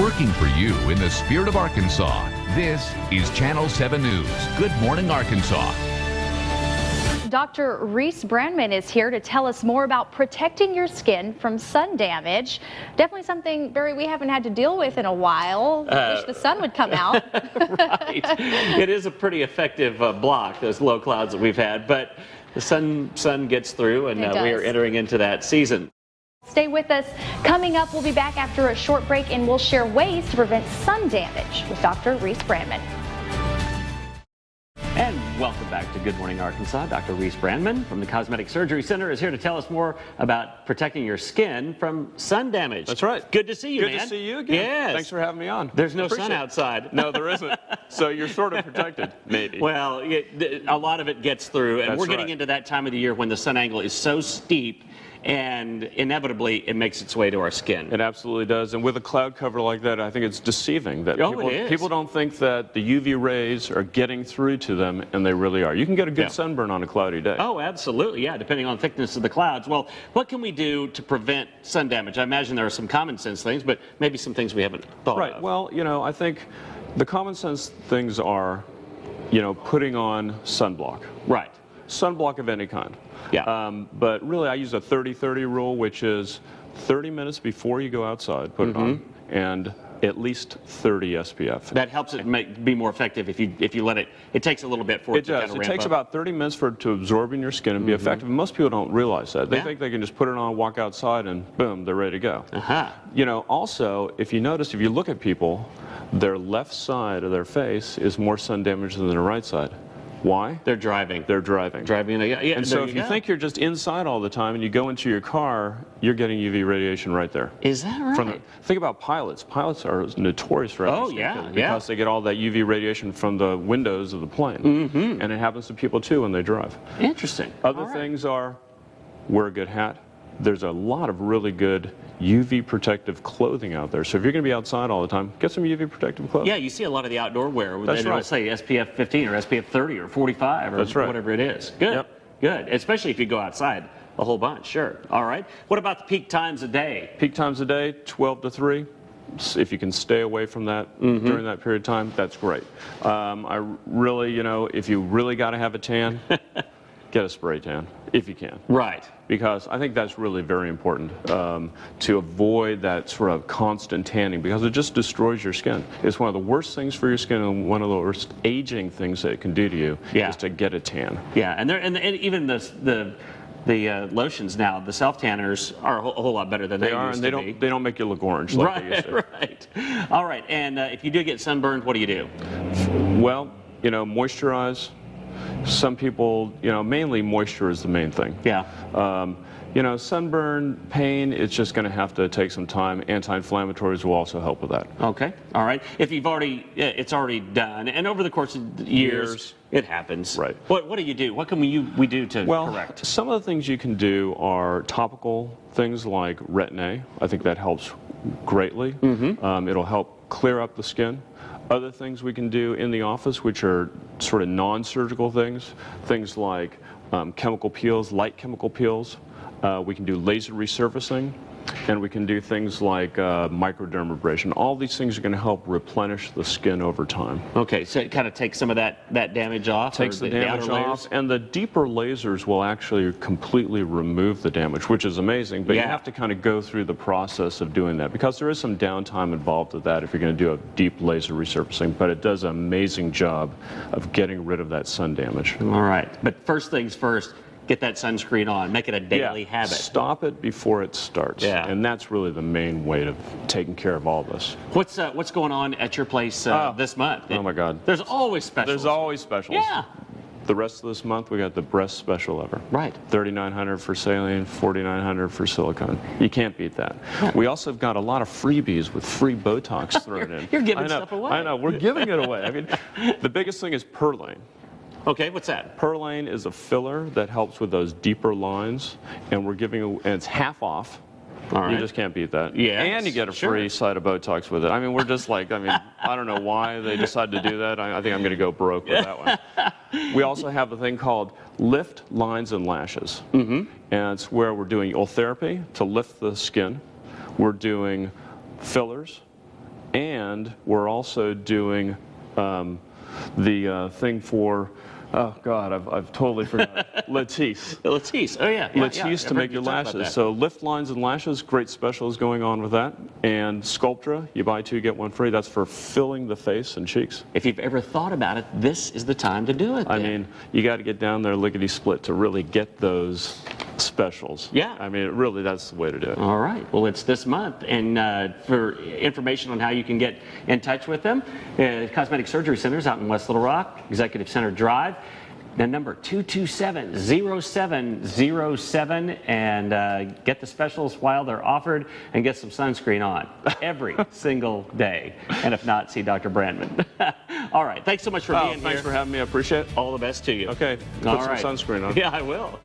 Working for you in the spirit of Arkansas, this is Channel 7 News. Good morning, Arkansas. Dr. Reese Branman is here to tell us more about protecting your skin from sun damage. Definitely something, Barry, we haven't had to deal with in a while. Wish the sun would come out. Right. It is a pretty effective block, those low clouds that we've had, but the sun gets through, and we are entering into that season. Stay with us. Coming up, we'll be back after a short break, and we'll share ways to prevent sun damage with Dr. Reese Branman. And welcome back to Good Morning Arkansas. Dr. Reese Branman from the Cosmetic Surgery Center is here to tell us more about protecting your skin from sun damage. That's right. Good to see you, man. Good to see you again. Yes. Thanks for having me on. There's no sun outside. No, there isn't. So you're sort of protected, maybe. Well, a lot of it gets through, and we're getting right. into that time of the year when the sun angle is so steep, and inevitably it makes its way to our skin. It absolutely does. And with a cloud cover like that, I think it's deceiving that people don't think that the UV rays are getting through to them, and they really are. You can get a good sunburn on a cloudy day. Oh, absolutely, yeah, depending on the thickness of the clouds. Well, what can we do to prevent sun damage? I imagine there are some common sense things, but maybe some things we haven't thought of. Right. Well, I think the common sense things are, putting on sunblock. Right. Sunblock of any kind. Yeah. But really, I use a 30-30 rule, which is 30 minutes before you go outside, put it on, and at least 30 SPF. That helps it be more effective if you let it. It takes a little bit for it to kind of ramp up. It takes about 30 minutes for it to absorb in your skin and be effective. And most people don't realize that. They think they can just put it on, walk outside, and boom, they're ready to go. Also, if you notice, if you look at people, their left side of their face is more sun damaged than their right side. Why? They're driving. They're driving. And so if you think you're just inside all the time and you go into your car, you're getting UV radiation right there. Is that right? Think about pilots. Pilots are notorious for because they get all that UV radiation from the windows of the plane. And it happens to people too when they drive. Interesting. Other things are wear a good hat. There's a lot of really good UV protective clothing out there. So if you're going to be outside all the time, get some UV protective clothing. Yeah, you see a lot of the outdoor wear. That's right. Let's say SPF 15 or SPF 30 or 45 or whatever it is. Good. Yep. Good. Especially if you go outside a whole bunch. Sure. All right. What about the peak times a day? Peak times a day, 12 to 3. If you can stay away from that during that period of time, that's great. I really, if you really got to have a tan, get a spray tan if you can. Right. Because I think that's really very important to avoid that sort of constant tanning, because it just destroys your skin. It's one of the worst things for your skin, and one of the worst aging things that it can do to you is to get a tan. Yeah, and even the lotions now, the self tanners are a whole lot better than they used to be. They don't make you look orange like they used to. Right. All right. And if you do get sunburned, what do you do? Well, moisturize. Some people, mainly moisture is the main thing. Yeah. Sunburn, pain, it's just going to have to take some time. Anti-inflammatories will also help with that. Okay. All right. If you've it's already done, and over the course of years it happens. Right. What do you do? What can we do to correct? Some of the things you can do are topical things like Retin-A. I think that helps greatly. It'll help clear up the skin. Other things we can do in the office, which are sort of non-surgical things like chemical peels, light chemical peels. We can do laser resurfacing, and we can do things like microdermabrasion. All these things are going to help replenish the skin over time. Okay, so it kind of takes some of that damage off? Takes the damage off, and the deeper lasers will actually completely remove the damage, which is amazing, but you have to kind of go through the process of doing that, because there is some downtime involved with that if you're going to do a deep laser resurfacing, but it does an amazing job of getting rid of that sun damage. All right, but first things first, get that sunscreen on. Make it a daily habit. Stop it before it starts. Yeah. And that's really the main way of taking care of all this. What's going on at your place this month? Oh my God. There's always specials. There's always specials. Yeah. The rest of this month, we got the best special ever. Right. $3,900 for saline, $4,900 for silicone. You can't beat that. Yeah. We also have got a lot of freebies with free Botox thrown in. You're giving stuff away. I know. We're giving it away. I mean, the biggest thing is Perlane. Okay, what's that? Perlane is a filler that helps with those deeper lines, and we're giving and it's half off. All right. You just can't beat that. Yeah. And you get a free side of Botox with it. I mean, we're just like, I don't know why they decided to do that. I think I'm going to go broke with that one. We also have a thing called Lift Lines and Lashes. And it's where we're doing ultherapy to lift the skin. We're doing fillers, And we're also doing the thing for, oh God, I've totally forgotten. Latisse. Latisse. Oh yeah. Latisse to make your lashes. So lift lines and lashes, great specials going on with that. And Sculptra, you buy 2 get 1 free. That's for filling the face and cheeks. If you've ever thought about it, this is the time to do it. I mean, you got to get down there lickety split to really get those specials. Yeah. I mean, really, that's the way to do it. All right. Well, it's this month, and for information on how you can get in touch with them, Cosmetic Surgery Centers out in West Little Rock, Executive Center Drive. The number 227-0707, and get the specials while they're offered, and get some sunscreen on every single day. And if not, see Dr. Branman. All right. Thanks so much for being here. Thanks for having me. I appreciate it. All the best to you. Okay. Put some sunscreen on. Yeah, I will.